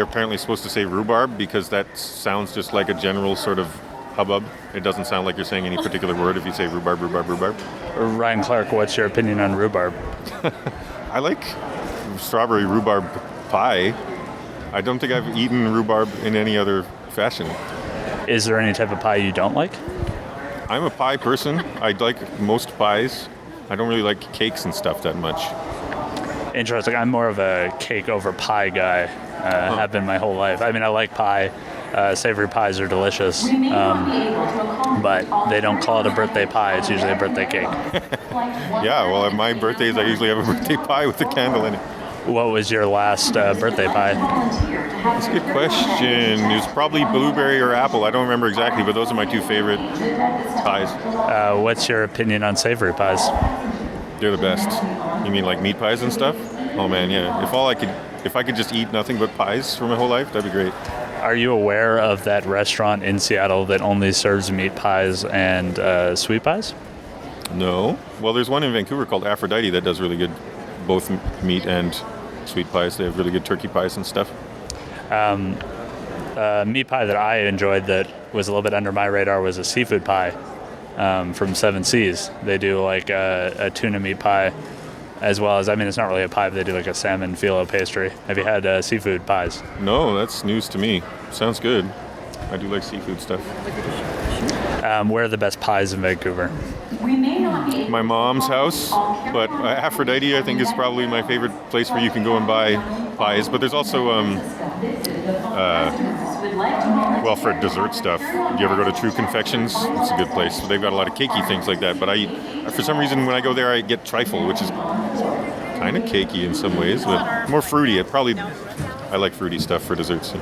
You're apparently supposed to say rhubarb because that sounds just like a general sort of hubbub. It doesn't sound like you're saying any particular word if you say rhubarb, rhubarb, rhubarb. Ryan Clark, what's your opinion on rhubarb? I like strawberry rhubarb pie. I don't think I've eaten rhubarb in any other fashion. Is there any type of pie you don't like? I'm a pie person. I like most pies. I don't really like cakes and stuff that much. Interesting. I'm more of a cake over pie guy. Have been my whole life. I mean, I like pie. Savory pies are delicious, but they don't call it a birthday pie. It's usually a birthday cake. Yeah, well, at my birthdays, I usually have a birthday pie with a candle in it. What was your last birthday pie? That's a good question. It was probably blueberry or apple. I don't remember exactly, but those are my two favorite pies. What's your opinion on savory pies? They're the best. You mean like meat pies and stuff? Oh man, yeah. If I could just eat nothing but pies for my whole life, that'd be great. Are you aware of that restaurant in Seattle that only serves meat pies and sweet pies? No. Well, there's one in Vancouver called Aphrodite that does really good, both meat and sweet pies. They have really good turkey pies and stuff. Meat pie that I enjoyed that was a little bit under my radar was a seafood pie from Seven Seas. They do like a tuna meat pie, as well as, I mean, it's not really a pie, but they do like a salmon phyllo pastry. Have you had seafood pies? No, that's news to me. Sounds good. I do like seafood stuff. Where are the best pies in Vancouver? My mom's house, but Aphrodite I think is probably my favorite place where you can go and buy pies. But there's also, well, for dessert stuff, do you ever go to True Confections? It's a good place. They've got a lot of cakey things like that. But for some reason, when I go there, I get trifle, which is kind of cakey in some ways, but more fruity. I like fruity stuff for desserts.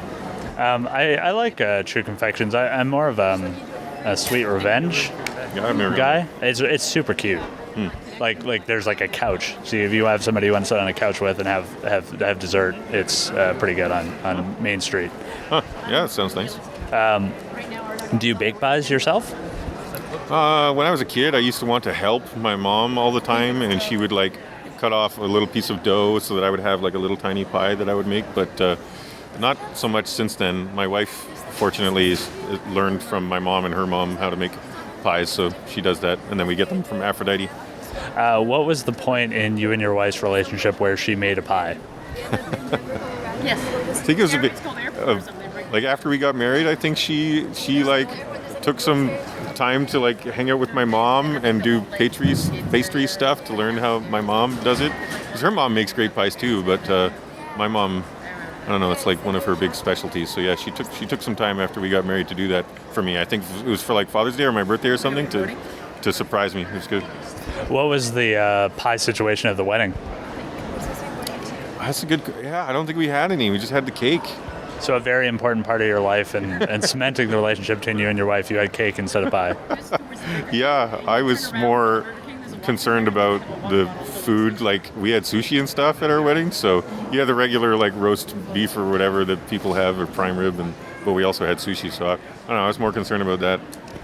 I like True Confections. I'm more of a Sweet Revenge guy. It's super cute. Like there's like a couch. See, if you have somebody you want to sit on a couch with and have dessert, it's pretty good on Main Street. Huh. Yeah, that sounds nice. Do you bake pies yourself? When I was a kid, I used to want to help my mom all the time, and she would like cut off a little piece of dough so that I would have like a little tiny pie that I would make, but not so much since then. My wife, fortunately, learned from my mom and her mom how to make pies, so she does that, and then we get them from Aphrodite. What was the point in you and your wife's relationship where she made a pie? Yes. I think it was a bit like after we got married. I think she like took some time to like hang out with my mom and do pastry stuff to learn how my mom does it. Because her mom makes great pies too, but my mom, I don't know, it's like one of her big specialties. So yeah, she took some time after we got married to do that for me. I think it was for like Father's Day or my birthday or something to surprise me. It was good. What was the pie situation at the wedding? That's a good. Yeah, I don't think we had any. We just had the cake. So a very important part of your life and cementing the relationship between you and your wife, you had cake instead of pie. Yeah, I was more concerned about the food. Like, we had sushi and stuff at our wedding, so you had the regular like roast beef or whatever that people have, or prime rib, but we also had sushi. So I don't know. I was more concerned about that.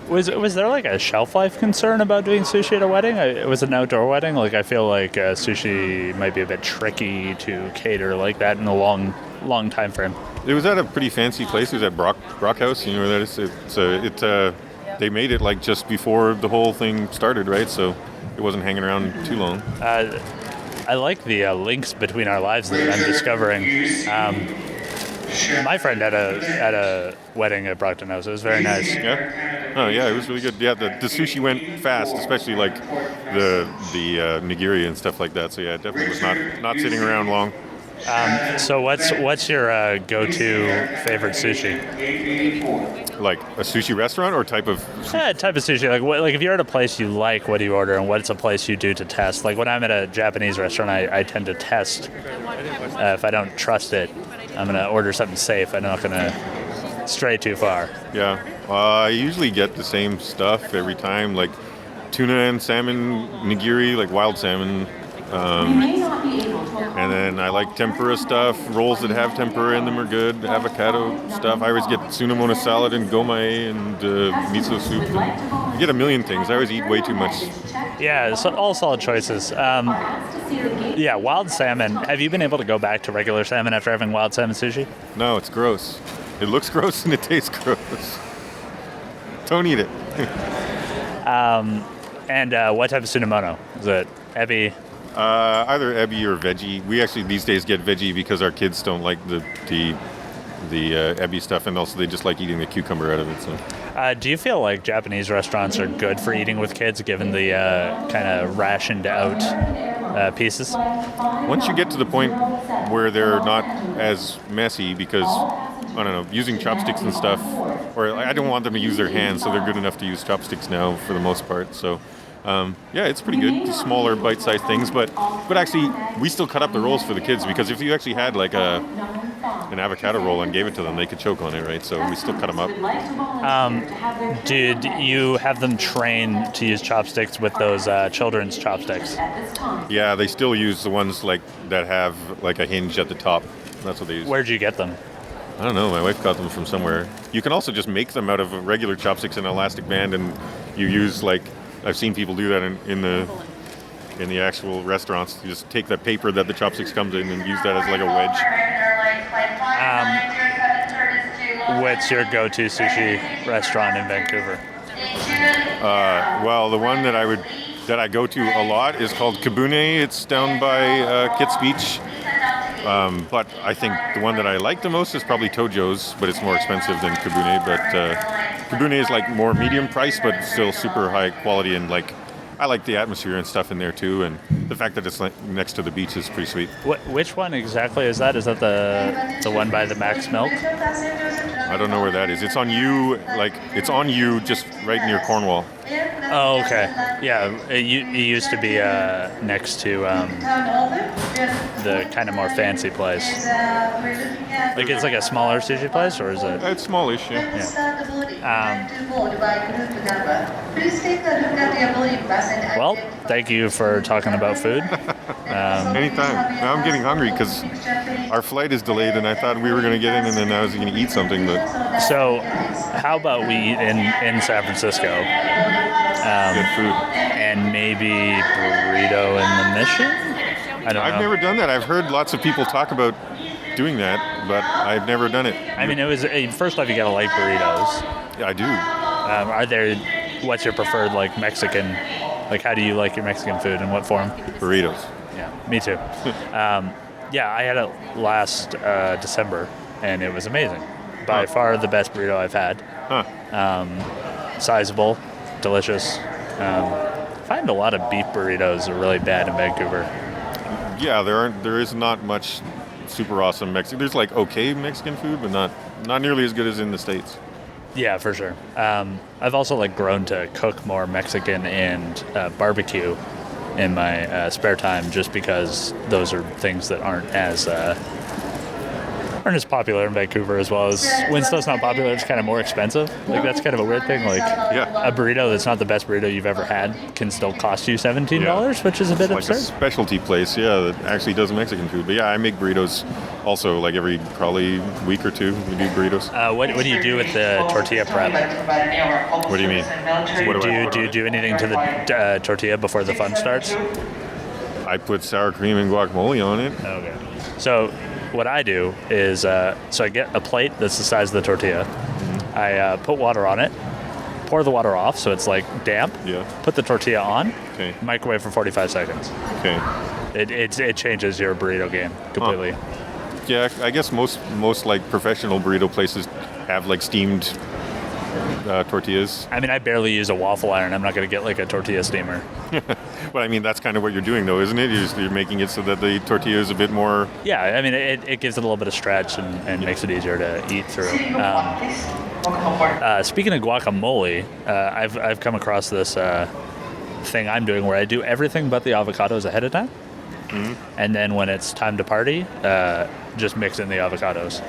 Was there like a shelf life concern about doing sushi at a wedding? It was an outdoor wedding. Like, I feel like sushi might be a bit tricky to cater like that in a long time frame. It was at a pretty fancy place. It was at Brock House. You know where that is? They made it like just before the whole thing started, right? So it wasn't hanging around too long. I like the links between our lives that I'm discovering. My friend had a wedding at Brockton House. It was very nice. Yeah. Oh yeah, it was really good. Yeah, the sushi went fast, especially like the nigiri and stuff like that. So yeah, it definitely was not sitting around long. So what's your go-to favorite sushi? Like a sushi restaurant or type of sushi? Yeah, type of sushi. Like if you're at a place you like, what do you order, and what's a place you do to test? Like when I'm at a Japanese restaurant, I tend to test. If I don't trust it, I'm going to order something safe. I'm not going to stray too far. Yeah. I usually get the same stuff every time, like tuna and salmon nigiri, like wild salmon. And then I like tempura stuff. Rolls that have tempura in them are good. Avocado stuff. I always get tsunamona salad and gomae and miso soup. I get a million things. I always eat way too much Yeah, so all solid choices. Yeah, wild salmon. Have you been able to go back to regular salmon after having wild salmon sushi? No, it's gross. It looks gross and it tastes gross. Don't eat it. And what type of tsunamono? Is it ebi? Either ebi or veggie. We actually these days get veggie because our kids don't like the ebi stuff, and also they just like eating the cucumber out of it. So. Do you feel like Japanese restaurants are good for eating with kids, given the kind of rationed out pieces? Once you get to the point where they're not as messy, because I don't know, using chopsticks and stuff, or I don't want them to use their hands, so they're good enough to use chopsticks now for the most part. So, yeah, it's pretty good. Smaller, bite-sized things, but actually, we still cut up the rolls for the kids, because if you actually had like an avocado roll and gave it to them, they could choke on it, right? So we still cut them up. Did you have them train to use chopsticks with those children's chopsticks? Yeah, they still use the ones like that have like a hinge at the top. That's what they use. Where'd you get them? I don't know. My wife got them from somewhere. You can also just make them out of regular chopsticks and an elastic band, and you use like I've seen people do that in the actual restaurants. You just take the paper that the chopsticks comes in and use that as like a wedge. What's your go-to sushi restaurant in Vancouver? Well, the one that I go to a lot is called Kabune. It's down by Kits Beach. But I think the one that I like the most is probably Tojo's, but it's more expensive than Kabune. But Kabune is like more medium price, but still super high quality, and like I like the atmosphere and stuff in there too, and the fact that it's like next to the beach is pretty sweet. Which one exactly is that? Is that the one by the Max Milk? I don't know where that is. It's on you, just right near Cornwall. Oh, okay. Yeah, it used to be next to the kind of more fancy place. Like it's like a smaller sushi place, or is it? It's smallish, yeah. Well, thank you for talking about food. Anytime. Now I'm getting hungry because our flight is delayed, and I thought we were going to get in, and then I was going to eat something. But so, how about we eat in San Francisco? Good food. And maybe burrito in the Mission? I've never done that. I've heard lots of people talk about doing that, but I've never done it. I mean, it was first off, you gotta like burritos. Yeah, I do. What's your preferred like Mexican? Like, how do you like your Mexican food? In what form? Burritos. Yeah, me too. Yeah, I had it last December, and it was amazing. By far the best burrito I've had. Sizable, delicious. I find a lot of beef burritos are really bad in Vancouver. Yeah, there is not much super awesome Mexican. There's like okay Mexican food, but not nearly as good as in the States. Yeah, for sure. I've also like grown to cook more Mexican and barbecue in my spare time, just because those are things that aren't as popular in Vancouver, as well as when stuff's not popular, it's kind of more expensive. Like that's kind of a weird thing. Like a burrito that's not the best burrito you've ever had can still cost you $17, which is a bit absurd. Like a specialty place, that actually does Mexican food. But yeah, I make burritos also like every probably week or two. We do burritos. What do you do with the tortilla prep? What do you mean? Do you do anything to the tortilla before the fun starts? I put sour cream and guacamole on it. Okay. So what I do is, so I get a plate that's the size of the tortilla. Mm-hmm. I put water on it, pour the water off so it's like damp. Yeah. Put the tortilla on. Okay. Microwave for 45 seconds. Okay. It changes your burrito game completely. Huh. Yeah, I guess most like professional burrito places have like steamed tortillas. I mean, I barely use a waffle iron. I'm not going to get like a tortilla steamer. But I mean, that's kind of what you're doing, though, isn't it? You're making it so that the tortilla is a bit more... Yeah, I mean, it gives it a little bit of stretch and makes it easier to eat through. Speaking of guacamole, I've come across this thing I'm doing where I do everything but the avocados ahead of time. Mm-hmm. And then when it's time to party, just mix in the avocados.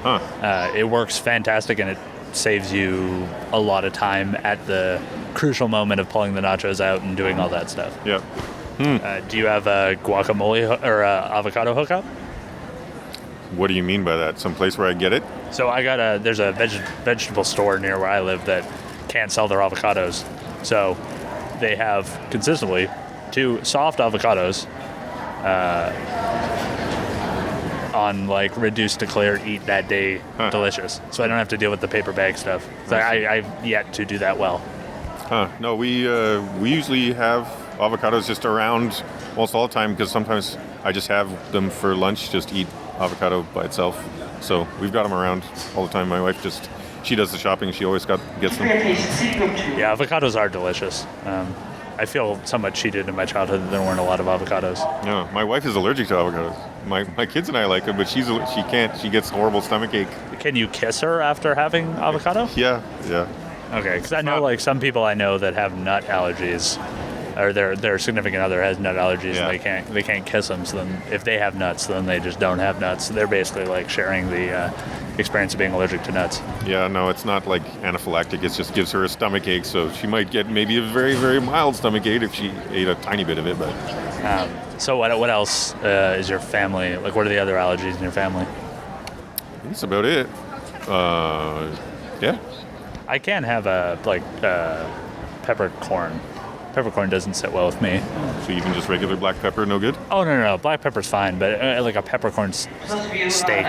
Huh. It works fantastic, and it saves you a lot of time at the crucial moment of pulling the nachos out and doing all that stuff. Yeah. Do you have a guacamole or avocado hookup? What do you mean by that? Some place where I get it? So there's a vegetable store near where I live that can't sell their avocados. So they have consistently 2 soft avocados on like reduced to clear, eat that day, delicious. So I don't have to deal with the paper bag stuff. So I've yet to do that well. No, we usually have avocados just around almost all the time because sometimes I just have them for lunch, just eat avocado by itself. So we've got them around all the time. My wife she does the shopping. She always gets them. Yeah, avocados are delicious. I feel somewhat cheated in my childhood that there weren't a lot of avocados. No, my wife is allergic to avocados. My kids and I like them, but she can't. She gets horrible stomach ache. Can you kiss her after having avocado? Yeah. Okay, because I know like some people I know that have nut allergies, or their significant other has nut allergies, and they can't kiss them. So then, if they have nuts, then they just don't have nuts. So they're basically like sharing the experience of being allergic to nuts. Yeah, no, it's not like anaphylactic. It just gives her a stomach ache. So she might get maybe a very, very mild stomach ache if she ate a tiny bit of it. But so what else is your family like? What are the other allergies in your family? That's about it. Yeah. I can have peppercorn. Peppercorn doesn't sit well with me. So even just regular black pepper, no good? Oh, no. Black pepper's fine, but like a peppercorn steak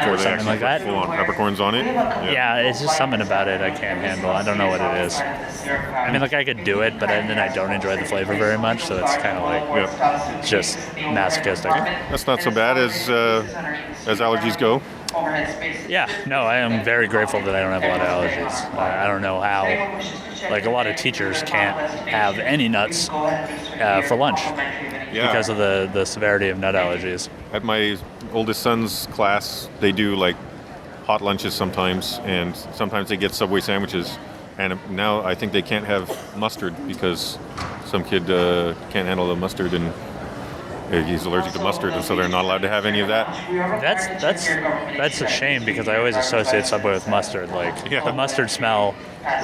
or something like that. Full-on peppercorns on it? Yeah, it's just something about it I can't handle. I don't know what it is. I mean, like I could do it, but then I don't enjoy the flavor very much, so it's kind of like just masochistic. That's not so bad as allergies go. Yeah, no, I am very grateful that I don't have a lot of allergies. I don't know how, like a lot of teachers can't have any nuts for lunch because of the severity of nut allergies. At my oldest son's class, they do like hot lunches sometimes, and sometimes they get Subway sandwiches. And now I think they can't have mustard because some kid can't handle the mustard and he's allergic to mustard, and so they're not allowed to have any of that. That's a shame because I always associate Subway with mustard. Like the mustard smell,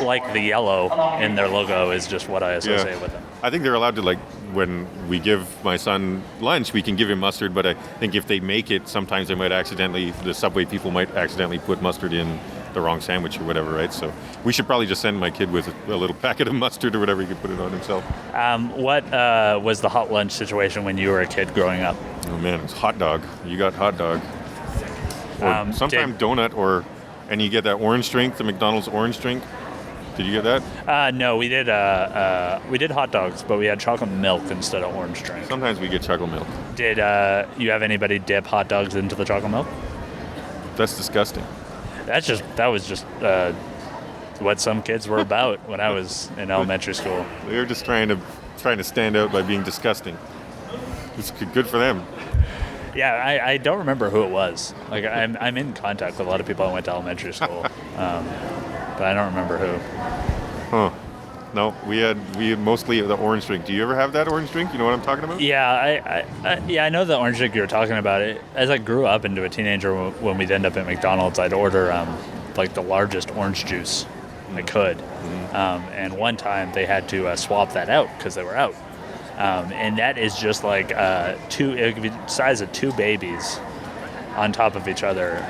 like the yellow in their logo, is just what I associate with them. I think they're allowed to, like, when we give my son lunch, we can give him mustard, but I think if they make it, sometimes the Subway people might accidentally put mustard in the wrong sandwich or whatever, right? So we should probably just send my kid with a little packet of mustard or whatever. He could put it on himself. What was the hot lunch situation when you were a kid growing up? Oh man, it was hot dog. You got hot dog. Or sometimes donut, and you get that orange drink, the McDonald's orange drink. Did you get that? No, we did hot dogs, but we had chocolate milk instead of orange drink. Sometimes we get chocolate milk. Did you have anybody dip hot dogs into the chocolate milk? That's disgusting. That was just what some kids were about when I was in elementary school. They were just trying to stand out by being disgusting. It's good for them. Yeah, I don't remember who it was. Like I'm in contact with a lot of people I went to elementary school, but I don't remember who. Huh. No, we had mostly the orange drink. Do you ever have that orange drink? You know what I'm talking about? Yeah, I know the orange drink you were talking about. As I grew up into a teenager, when we'd end up at McDonald's, I'd order like the largest orange juice I could. And one time they had to swap that out because they were out. And that is just like the size of 2 babies on top of each other.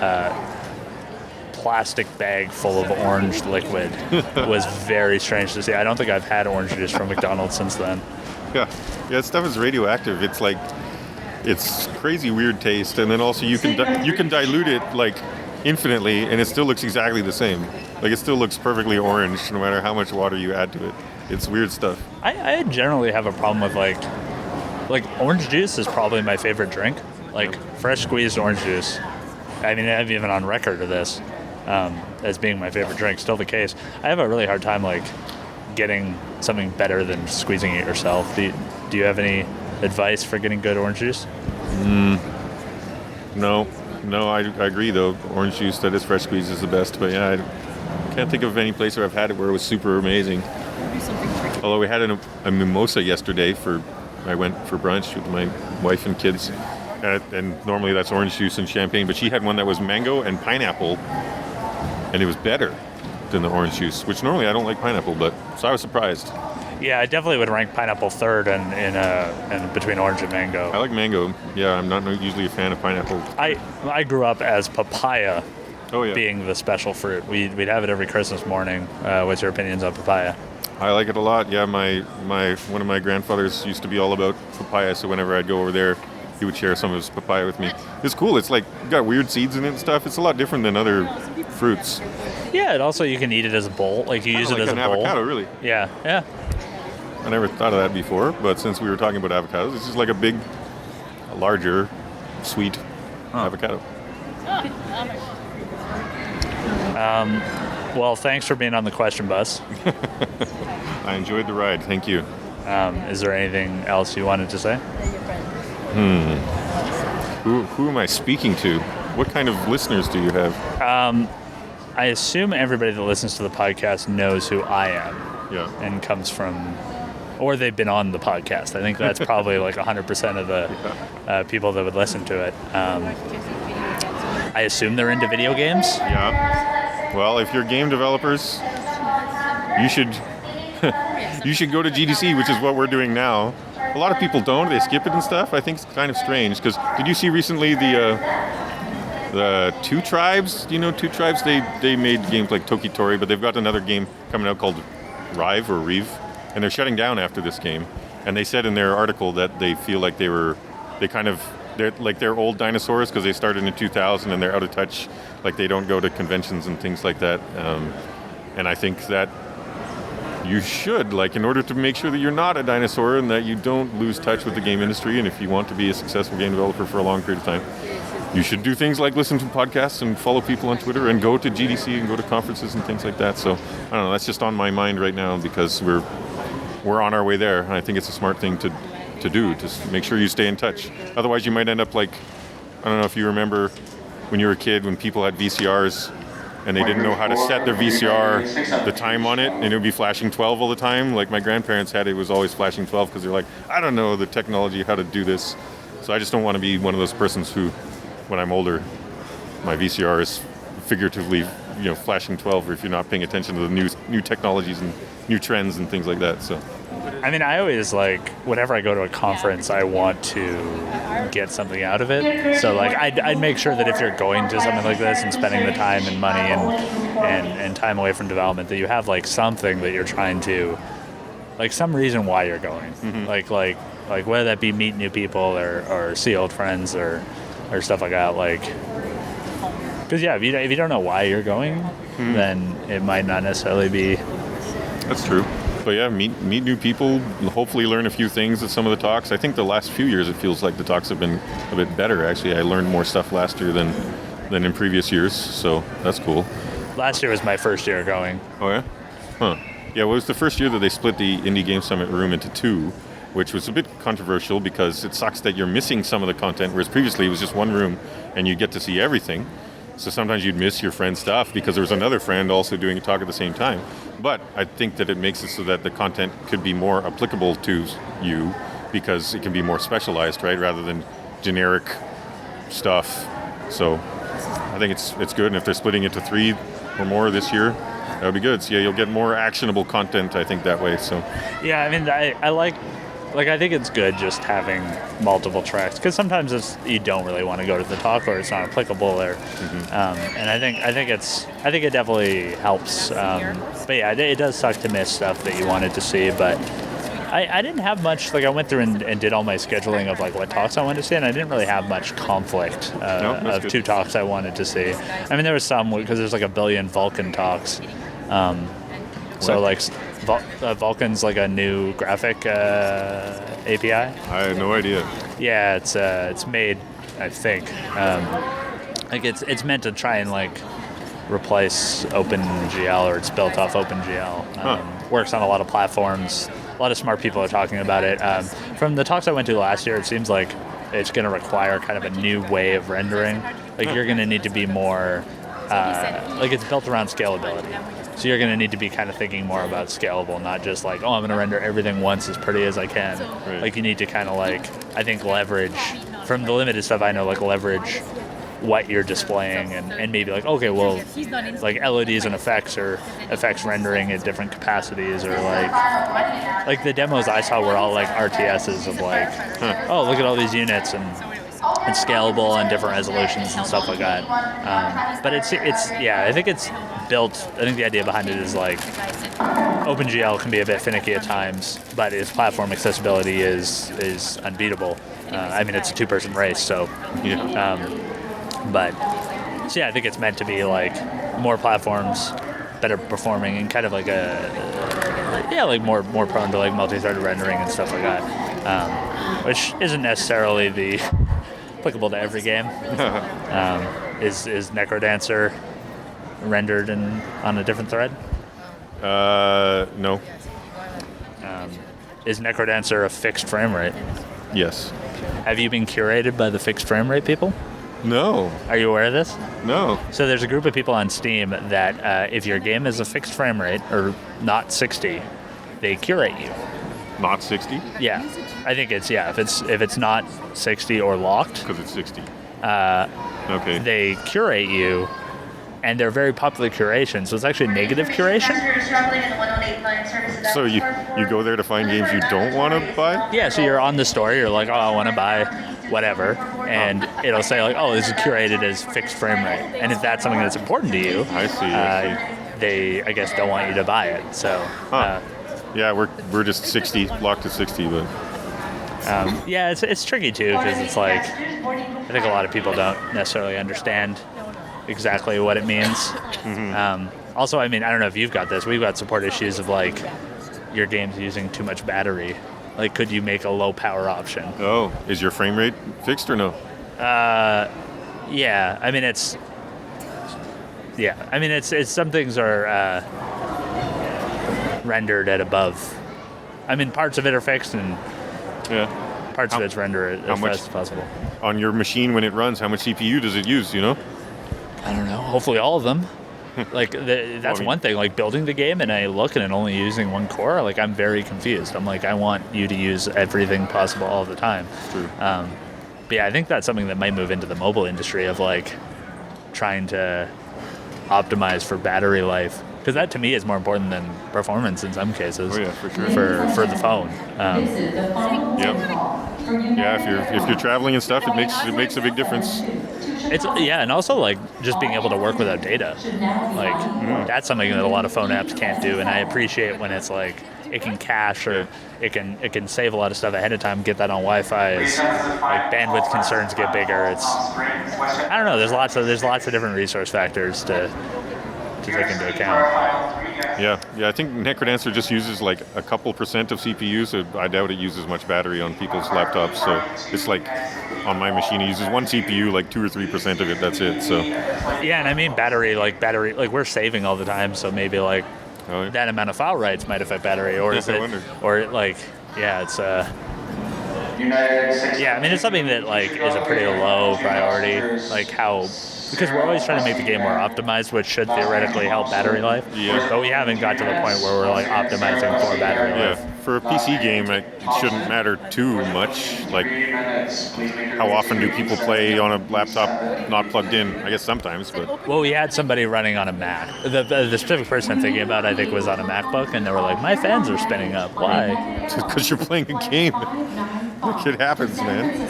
Plastic bag full of orange liquid was very strange to see. I don't think I've had orange juice from McDonald's since then. Yeah, that stuff is radioactive. It's like, it's crazy weird taste, and then also you can dilute it like infinitely, and it still looks exactly the same. Like it still looks perfectly orange no matter how much water you add to it. It's weird stuff. I generally have a problem with like orange juice is probably my favorite drink. Like fresh squeezed orange juice. I mean, I'm even on record of this. As being my favorite drink, still the case. I have a really hard time like getting something better than squeezing it yourself. Do you have any advice for getting good orange juice? No, I agree though. Orange juice that is fresh squeezed is the best. But yeah, I can't think of any place where I've had it where it was super amazing. Although we had a mimosa yesterday I went for brunch with my wife and kids. And normally that's orange juice and champagne, but she had one that was mango and pineapple, and it was better than the orange juice, which normally I don't like pineapple, so I was surprised. Yeah, I definitely would rank pineapple third in between orange and mango. I like mango. Yeah, I'm not usually a fan of pineapple. I grew up as papaya being the special fruit. We'd have it every Christmas morning. What's your opinions on papaya? I like it a lot. Yeah, one of my grandfathers used to be all about papaya, so whenever I'd go over there, he would share some of his papaya with me. It's cool. It's like got weird seeds in it and stuff. It's a lot different than other fruits. Yeah, and also you can eat it as a bowl. Like you use it as a bowl. Avocado, really. Yeah. I never thought of that before, but since we were talking about avocados, it's just like a larger, sweet avocado. Well, thanks for being on the question bus. I enjoyed the ride. Thank you. Is there anything else you wanted to say? Who am I speaking to? What kind of listeners do you have? I assume everybody that listens to the podcast knows who I am. Yeah. And comes from, or they've been on the podcast. I think that's probably like 100% of the people that would listen to it. I assume they're into video games. Yeah. Well, if you're game developers, you should you should go to GDC, which is what we're doing now. A lot of people don't. They skip it and stuff. I think it's kind of strange because did you see recently the Two Tribes? Do you know Two Tribes? They made games like Tokitori, but they've got another game coming out called Rive, and they're shutting down after this game. And they said in their article that they feel like they're old dinosaurs because they started in 2000 and they're out of touch. Like they don't go to conventions and things like that. And I think that you should, like, in order to make sure that you're not a dinosaur and that you don't lose touch with the game industry, and if you want to be a successful game developer for a long period of time, you should do things like listen to podcasts and follow people on Twitter and go to GDC and go to conferences and things like that. So, I don't know, that's just on my mind right now because we're on our way there, and I think it's a smart thing to do, to make sure you stay in touch. Otherwise, you might end up like, I don't know if you remember when you were a kid when people had VCRs and they didn't know how to set their VCR, the time on it, and it would be flashing 12 all the time. Like my grandparents had it was always flashing 12 because they're like, I don't know the technology, how to do this. So I just don't want to be one of those persons who, when I'm older, my VCR is figuratively, flashing 12, or if you're not paying attention to the new technologies and new trends and things like that. So. I mean, I always, whenever I go to a conference, I want to get something out of it. So, I'd make sure that if you're going to something like this and spending the time and money and time away from development, that you have, something that you're trying to, some reason why you're going. Mm-hmm. Like whether that be meet new people or see old friends or stuff like that. Because, if you don't know why you're going, then it might not necessarily be... That's true. But yeah, meet new people, hopefully learn a few things at some of the talks. I think the last few years it feels like the talks have been a bit better, actually. I learned more stuff last year than in previous years, so that's cool. Last year was my first year going. Oh yeah? Huh. Yeah, well, it was the first year that they split the Indie Game Summit room into two, which was a bit controversial because it sucks that you're missing some of the content, whereas previously it was just one room and you get to see everything. So sometimes you'd miss your friend's stuff because there was another friend also doing a talk at the same time. But I think that it makes it so that the content could be more applicable to you because it can be more specialized, right, rather than generic stuff. So I think it's good. And if they're splitting it to 3 or more this year, that would be good. So yeah, you'll get more actionable content, I think, that way. So yeah, I mean, I think it's good just having multiple tracks because sometimes you don't really want to go to the talk or it's not applicable there. Mm-hmm. And I think it definitely helps. But yeah, it does suck to miss stuff that you wanted to see. But I didn't have much. I went through and did all my scheduling of what talks I wanted to see, and I didn't really have much conflict of good. 2 talks I wanted to see. I mean, there was some because there's a billion Vulkan talks. So Vulkan's a new graphic API. I had no idea. Yeah, it's made, I think. It's meant to try and replace OpenGL, or it's built off OpenGL. Works on a lot of platforms. A lot of smart people are talking about it. From the talks I went to last year, it seems like it's going to require kind of a new way of rendering. You're going to need to be more it's built around scalability. So you're going to need to be kind of thinking more about scalable, not just I'm going to render everything once as pretty as I can. Right. You need to kind of I think leverage, from the limited stuff I know, leverage what you're displaying and maybe okay, well, LEDs and effects or effects rendering at different capacities or the demos I saw were all RTSs of oh, look at all these units and and scalable and different resolutions and stuff like that. But it's I think it's built. I think the idea behind it is like OpenGL can be a bit finicky at times, but its platform accessibility is unbeatable. I mean, it's a two-person race, so. But so yeah, I think it's meant to be like more platforms, better performing, and kind of like like more prone to like multi-threaded rendering and stuff like that, which isn't necessarily the applicable to every game. Is NecroDancer rendered on a different thread? No. Is NecroDancer a fixed frame rate? Yes. Have you been curated by the fixed frame rate people? No. Are you aware of this? No. So there's a group of people on Steam that if your game is a fixed frame rate or not 60, they curate you. Not 60? Yeah. I think it's if it's not 60 or locked. Because it's 60. Okay. They curate you, and they're very popular curation. So it's actually negative curation. So you go there to find games you don't want to buy? Yeah. So you're on the store. You're like, oh, I want to buy whatever, and it'll say like, oh, this is curated as fixed frame rate. And if that's something that's important to you, I see. They I guess don't want you to buy it. So. Yeah, we're just 60, locked to 60, but. It's tricky too, because it's like I think a lot of people don't necessarily understand exactly what it means. Mm-hmm. Also, I mean, I don't know if you've got this. We've got support issues of like your game's using too much battery. Like, could you make a low power option? Oh, is your frame rate fixed or no? Yeah. I mean, it's some things are rendered at above. I mean, parts of it are fixed and parts of it's rendered as fast as possible. On your machine when it runs, how much CPU does it use, you know? I don't know. Hopefully all of them. Like, that's one thing. Like, building the game and I look and only using one core, like, I'm very confused. I'm like, I want you to use everything possible all the time. True. But yeah, I think that's something that might move into the mobile industry of, like, trying to optimize for battery life. Because that, to me, is more important than performance in some cases. Oh, yeah, for sure. For the phone. Yeah, if you're traveling and stuff, it makes a big difference. And also like just being able to work without data, like that's something that a lot of phone apps can't do, and I appreciate when it's like it can cache or it can save a lot of stuff ahead of time, get that on Wi-Fi. As like bandwidth concerns get bigger, I don't know. There's lots of different resource factors to take into account. Yeah. I think NecroDancer just uses like a couple percent of CPU, so I doubt it uses much battery on people's laptops. So it's like on my machine, it uses one CPU, like 2 or 3% of it. That's it. So yeah, and I mean battery, like we're saving all the time, so maybe like that amount of file writes might affect battery, or is it, or like it's I mean it's something that like is a pretty low priority, like because we're always trying to make the game more optimized, which should theoretically help battery life. Yeah. But we haven't got to the point where we're like optimizing for battery life. Yeah. For a PC game, it shouldn't matter too much. Like, how often do people play on a laptop not plugged in? I guess sometimes, but. Well, we had somebody running on a Mac. The specific person I'm thinking about, I think, was on a MacBook, and they were like, "My fans are spinning up. Why?" Because you're playing a game. That shit happens, man.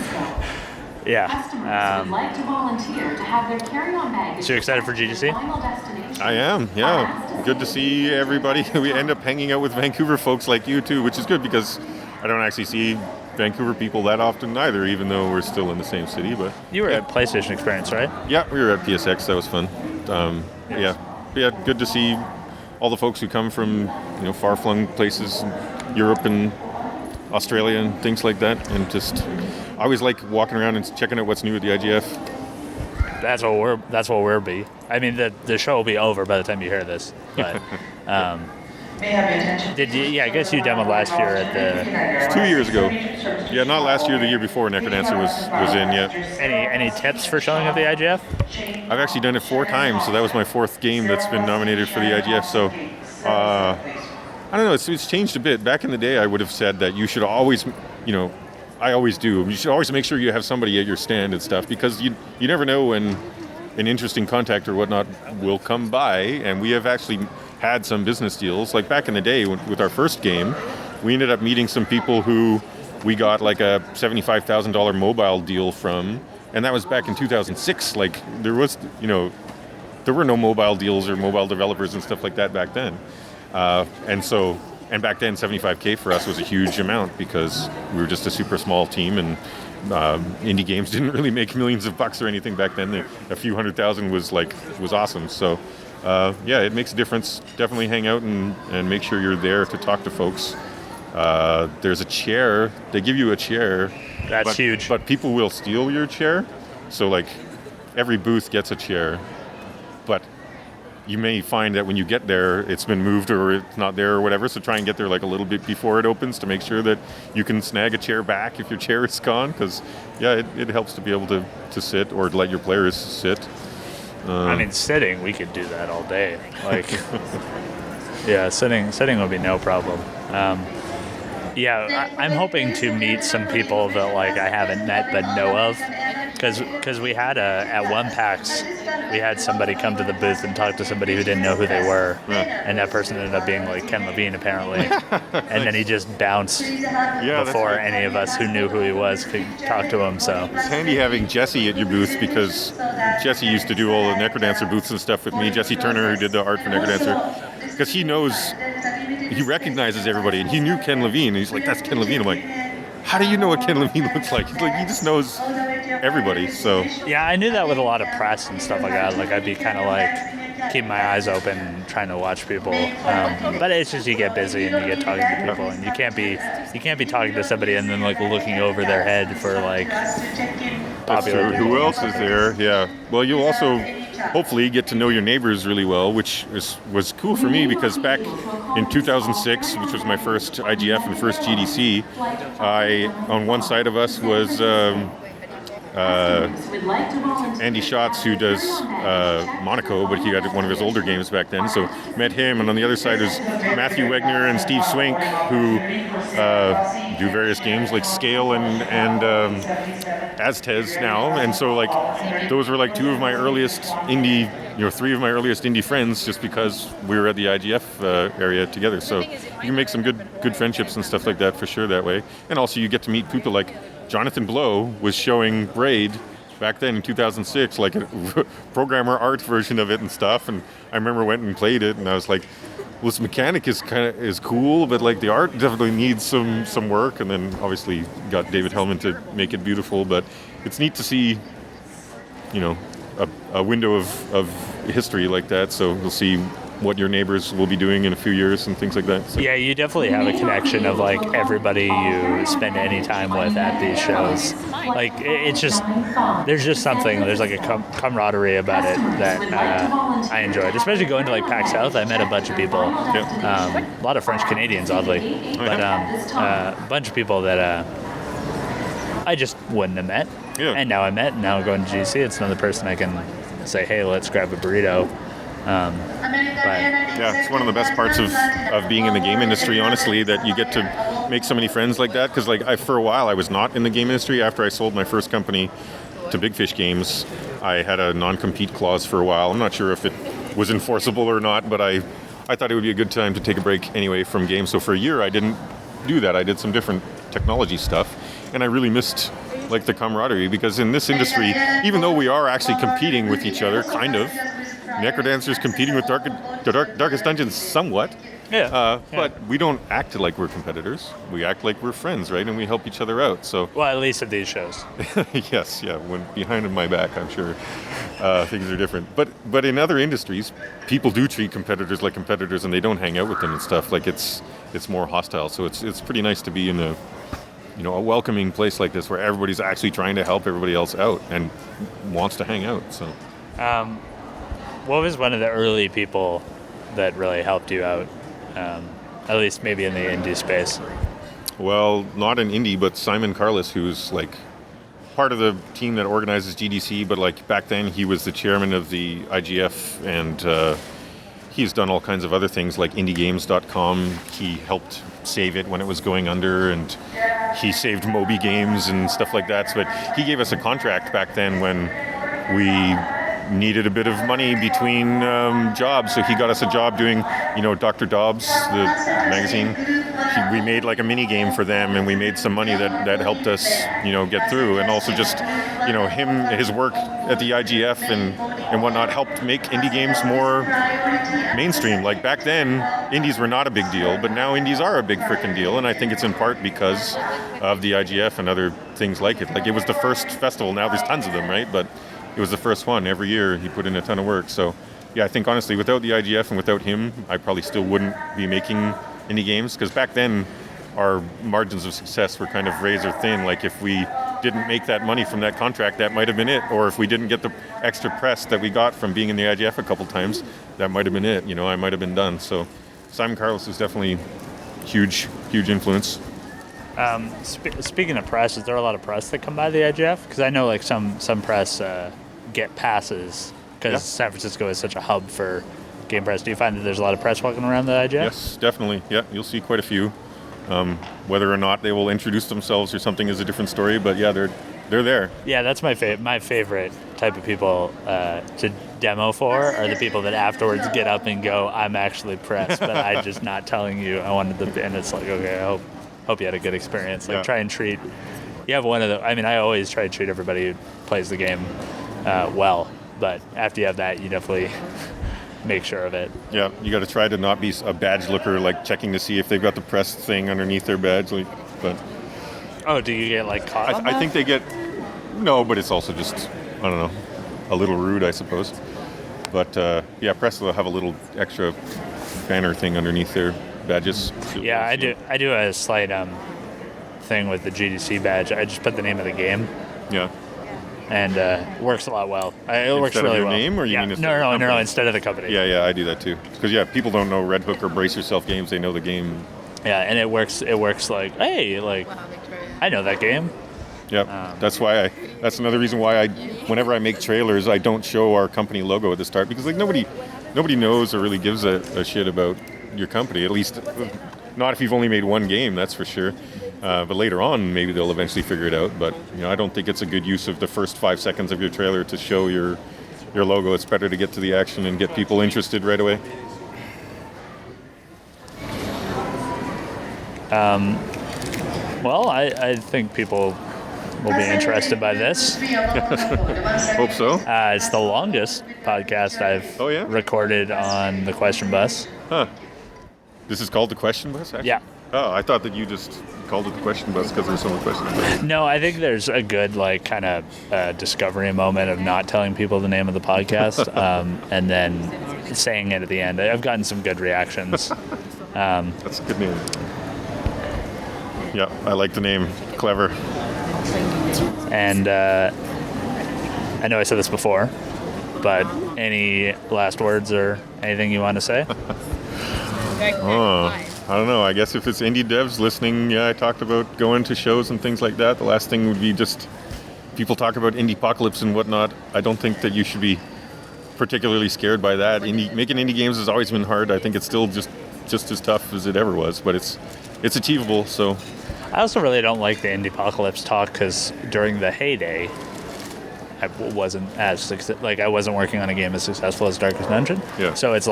Yeah. So you're excited for GDC? I am, yeah. Good to see everybody. We end up hanging out with Vancouver folks like you too, which is good because I don't actually see Vancouver people that often either, even though we're still in the same city. But you were at PlayStation Experience, right? Yeah, we were at PSX. That was fun. Good to see all the folks who come from far-flung places, Europe and Australia and things like that, and just I always like walking around and checking out what's new at the IGF. That's what we'll be. I mean, the show will be over by the time you hear this. But did you? Yeah, I guess you demoed last year at the. It's 2 years ago. Yeah, not last year. The year before, NecroDancer was in. Yeah. Any tips for showing up the IGF? I've actually done it 4 times, so that was my 4th game that's been nominated for the IGF. So. I don't know, it's changed a bit. Back in the day, I would have said that you should always, I always do. You should always make sure you have somebody at your stand and stuff, because you never know when an interesting contact or whatnot will come by, and we have actually had some business deals. Like back in the day with our first game, we ended up meeting some people who we got like a $75,000 mobile deal from and that was back in 2006. Like there was, there were no mobile deals or mobile developers and stuff like that back then. And back then, $75K for us was a huge amount because we were just a super small team, and indie games didn't really make millions of bucks or anything back then. A few $100,000 was awesome. So, it makes a difference. Definitely hang out and make sure you're there to talk to folks. There's a chair. They give you a chair. That's huge. But people will steal your chair. So, like, every booth gets a chair. But you may find that when you get there, it's been moved or it's not there or whatever. So try and get there like a little bit before it opens to make sure that you can snag a chair back if your chair is gone. Because, it helps to be able to sit or to let your players sit. Sitting, we could do that all day. Like, sitting would be no problem. I'm hoping to meet some people that like I haven't met but know of, because we had at one PAX we had somebody come to the booth and talk to somebody who didn't know who they were, and that person ended up being like Ken Levine apparently, and then he just bounced before any of us who knew who he was could talk to him. So it's handy having Jesse at your booth, because Jesse used to do all the NecroDancer booths and stuff with me. Jesse Turner, who did the art for NecroDancer, because he recognizes everybody, and he knew Ken Levine, and he's like, that's Ken Levine. I'm like, how do you know what Ken Levine looks like? He's like, he just knows everybody. So I knew that with a lot of press and stuff like that. Like, I'd be kind of like keeping my eyes open, trying to watch people. But it's just you get busy and you get talking to people, and you can't be talking to somebody and then like looking over their head for like popular people. Who else is there? Yeah. Well, you'll also hopefully get to know your neighbors really well, which was cool for me, because back in 2006, which was my first IGF and first GDC, on one side of us was Andy Schatz, who does Monaco, but he had one of his older games back then, so met him. And on the other side was Matthew Wegner and Steve Swink, who do various games like Scale and Aztez now. And so like those were like two of my earliest indie, three of my earliest indie friends, just because we were at the IGF area together. So you can make some good friendships and stuff like that for sure that way. And also you get to meet people like Jonathan Blow was showing Braid back then in 2006, like a programmer art version of it and stuff. And I remember went and played it, and I was like, well, this mechanic is cool, but like the art definitely needs some work. And then obviously got David Hellman to make it beautiful. But it's neat to see, a window of history like that. So we'll see what your neighbors will be doing in a few years and things like that. So. Yeah, you definitely have a connection of like everybody you spend any time with at these shows. Like it's just, there's just something, there's like a camaraderie about it that I enjoyed. Especially going to like PAX South, I met a bunch of people. A lot of French Canadians, oddly, but a bunch of people that I just wouldn't have met. Yeah. And now I met, and now going to GC, it's another person I can say, hey, let's grab a burrito. It's one of the best parts of being in the game industry, honestly, that you get to make so many friends like that. Because for a while I was not in the game industry. After I sold my first company to Big Fish Games, I had a non-compete clause for a while. I'm not sure if it was enforceable or not, but I thought it would be a good time to take a break anyway from games. So for a year I didn't do that. I did some different technology stuff, and I really missed like the camaraderie, because in this industry, even though we are actually competing with each other, kind of, NecroDancer's competing with Darkest Dungeons somewhat. But we don't act like we're competitors. We act like we're friends, right? And we help each other out. So well, at least at these shows. Yes, yeah. When behind my back, I'm sure things are different. But in other industries, people do treat competitors like competitors, and they don't hang out with them and stuff. Like it's more hostile. So it's pretty nice to be in a welcoming place like this, where everybody's actually trying to help everybody else out and wants to hang out. So. What was one of the early people that really helped you out, at least maybe in the indie space? Well, not in indie, but Simon Carlis, who's like part of the team that organizes GDC, but like back then he was the chairman of the IGF, and he's done all kinds of other things like indiegames.com. He helped save it when it was going under, and he saved Moby Games and stuff like that. But he gave us a contract back then when we needed a bit of money between jobs, so he got us a job doing, Dr. Dobbs, the magazine. We made like a mini game for them, and we made some money that helped us, get through. And also just, his work at the IGF and whatnot helped make indie games more mainstream. Like back then, indies were not a big deal, but now indies are a big frickin' deal, and I think it's in part because of the IGF and other things like it. Like it was the first festival. Now there's tons of them, right? But it was the first one. Every year he put in a ton of work. So yeah, I think honestly, without the IGF and without him, I probably still wouldn't be making indie games, because back then our margins of success were kind of razor thin. Like if we didn't make that money from that contract, that might have been it. Or if we didn't get the extra press that we got from being in the IGF a couple times, that might have been it. I might have been done. So Simon Carlos is definitely huge influence. Speaking of press, is there a lot of press that come by the IGF? Because I know like some press get passes because San Francisco is such a hub for game press. Do you find that there's a lot of press walking around the IGF? Yes, definitely. Yeah, you'll see quite a few. Whether or not they will introduce themselves or something is a different story, but yeah, they're there. Yeah, that's my favorite type of people to demo for are the people that afterwards get up and go, I'm actually pressed, but I'm just not telling you. I wanted to, and it's like, okay, I hope you had a good experience. Like try and treat. You have one of the. I mean, I always try to treat everybody who plays the game well, but after you have that, you definitely make sure of it. Yeah, you got to try to not be a badge looker, like checking to see if they've got the press thing underneath their badge. But do you get like caught? I think they get no, but it's also just I don't know, a little rude, I suppose. But press will have a little extra banner thing underneath their badges. Yeah, I do a slight thing with the GDC badge. I just put the name of the game. Yeah. And works a lot well. It works really well. Instead of your name, or you mean no, instead of the company. Yeah, I do that too. Because people don't know Red Hook or Brace Yourself games; they know the game. Yeah, and it works. It works like, hey, like I know that game. Yeah, that's why that's another reason why whenever I make trailers, I don't show our company logo at the start, because like nobody knows or really gives a shit about your company. At least not if you've only made one game, that's for sure. But later on, maybe they'll eventually figure it out. But I don't think it's a good use of the first 5 seconds of your trailer to show your logo. It's better to get to the action and get people interested right away. Well, I think people will be interested by this. Hope so. It's the longest podcast I've recorded on the Question Bus. Huh. This is called the Question Bus, actually? Yeah. Oh, I thought that you just called it the Question Bus because there's so many questions. No, I think there's a good kind of discovery moment of not telling people the name of the podcast and then saying it at the end. I've gotten some good reactions. That's a good name. Yeah, I like the name. Clever. And I know I said this before, but any last words or anything you want to say? I don't know. I guess if it's indie devs listening, I talked about going to shows and things like that. The last thing would be just people talk about indie apocalypse and whatnot. I don't think that you should be particularly scared by that. Making indie games has always been hard. I think it's still just as tough as it ever was, but it's achievable. So I also really don't like the indie apocalypse talk because during the heyday, I wasn't I wasn't working on a game as successful as Darkest Dungeon. Yeah. So it's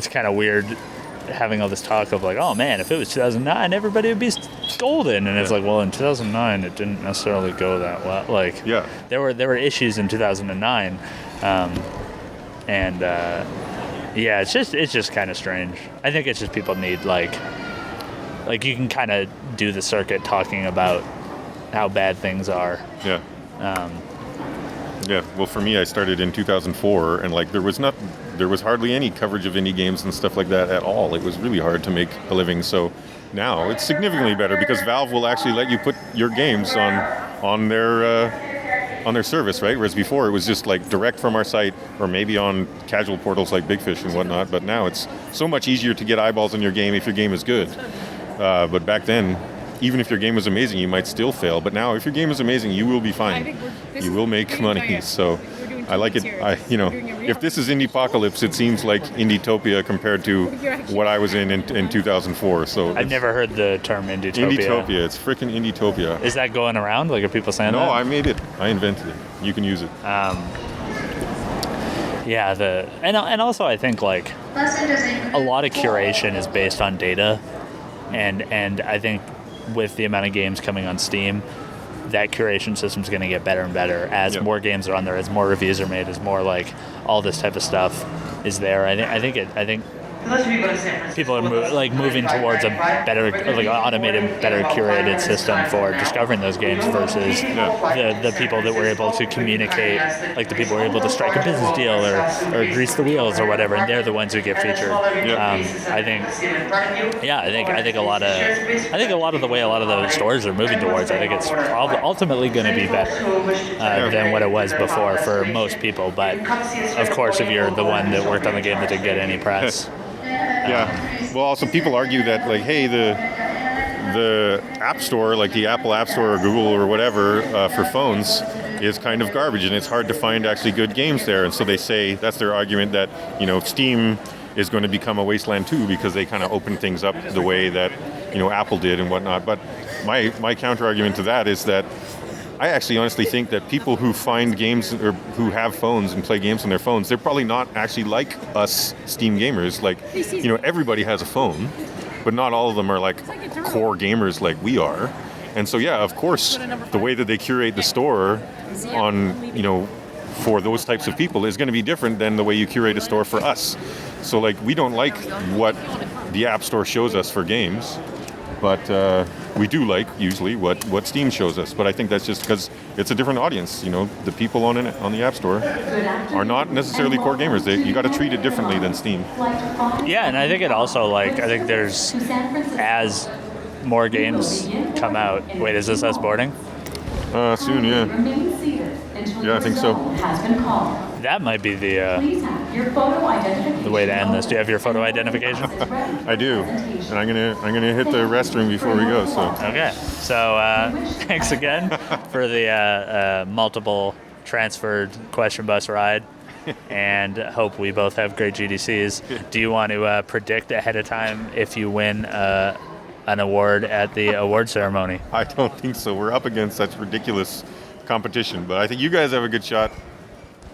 kind of weird having all this talk of oh man, if it was 2009, everybody would be golden, and it's well, in 2009 it didn't necessarily go that well. There were issues in 2009, it's just kind of strange. I think it's just people need you can kind of do the circuit talking about how bad things are. Yeah. Well, for me, I started in 2004, and there was hardly any coverage of indie games and stuff like that at all. It was really hard to make a living. So now it's significantly better because Valve will actually let you put your games on their service, right? Whereas before it was just direct from our site or maybe on casual portals like Big Fish and whatnot. But now it's so much easier to get eyeballs on your game if your game is good. But back then, even if your game was amazing, you might still fail. But now, if your game is amazing, you will be fine. You will make money. So I like it. If this is Indie Apocalypse, it seems like Indietopia compared to what I was in 2004. So I've never heard the term Indietopia. Indietopia. It's freaking Indietopia. Is that going around? Are people saying that? No, I made it. I invented it. You can use it. And also I think a lot of curation is based on data, and I think with the amount of games coming on Steam, that curation system's going to get better and better as more games are on there, as more reviews are made, as more like all this type of stuff is there. I think people are moving towards a better, like automated, better curated system for discovering those games versus the people that were able to communicate, like the people who were able to strike a business deal or grease the wheels or whatever, and they're the ones who get featured. I think a lot of the way a lot of the stores are moving towards, I think it's ultimately going to be better than what it was before for most people. But of course, if you're the one that worked on the game that didn't get any press. Well, also people argue that like, hey, the App Store, like the Apple App Store or Google or whatever for phones, is kind of garbage, and it's hard to find actually good games there. And so they say that's their argument that Steam is going to become a wasteland too because they kind of open things up the way that Apple did and whatnot. But my counter argument to that is that I actually honestly think that people who find games or who have phones and play games on their phones, they're probably not actually like us Steam gamers. Like, everybody has a phone, but not all of them are like core gamers like we are. And so, of course, the way that they curate the store on, for those types of people is going to be different than the way you curate a store for us. So, like, we don't like what the App Store shows us for games, but we do like usually what Steam shows us. But I think that's just because it's a different audience. The people on the App Store are not necessarily core gamers. You got to treat it differently than Steam. Yeah, and I think it also I think there's as more games come out. Wait, is this us boarding? Soon, yeah. Yeah, I think so. That might be the way to end this. Do you have your photo identification? I do, and I'm gonna hit the restroom before we go. So okay. So thanks again for the multiple transferred question bus ride, and hope we both have great GDCs. Do you want to predict ahead of time if you win an award at the award ceremony? I don't think so. We're up against such ridiculous competition, but I think you guys have a good shot.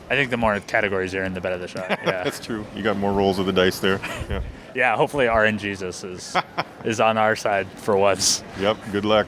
I think the more categories you're in, the better the shot. Yeah, that's true. You got more rolls of the dice there. Yeah. Yeah. Hopefully, RNGesus is on our side for once. Yep. Good luck.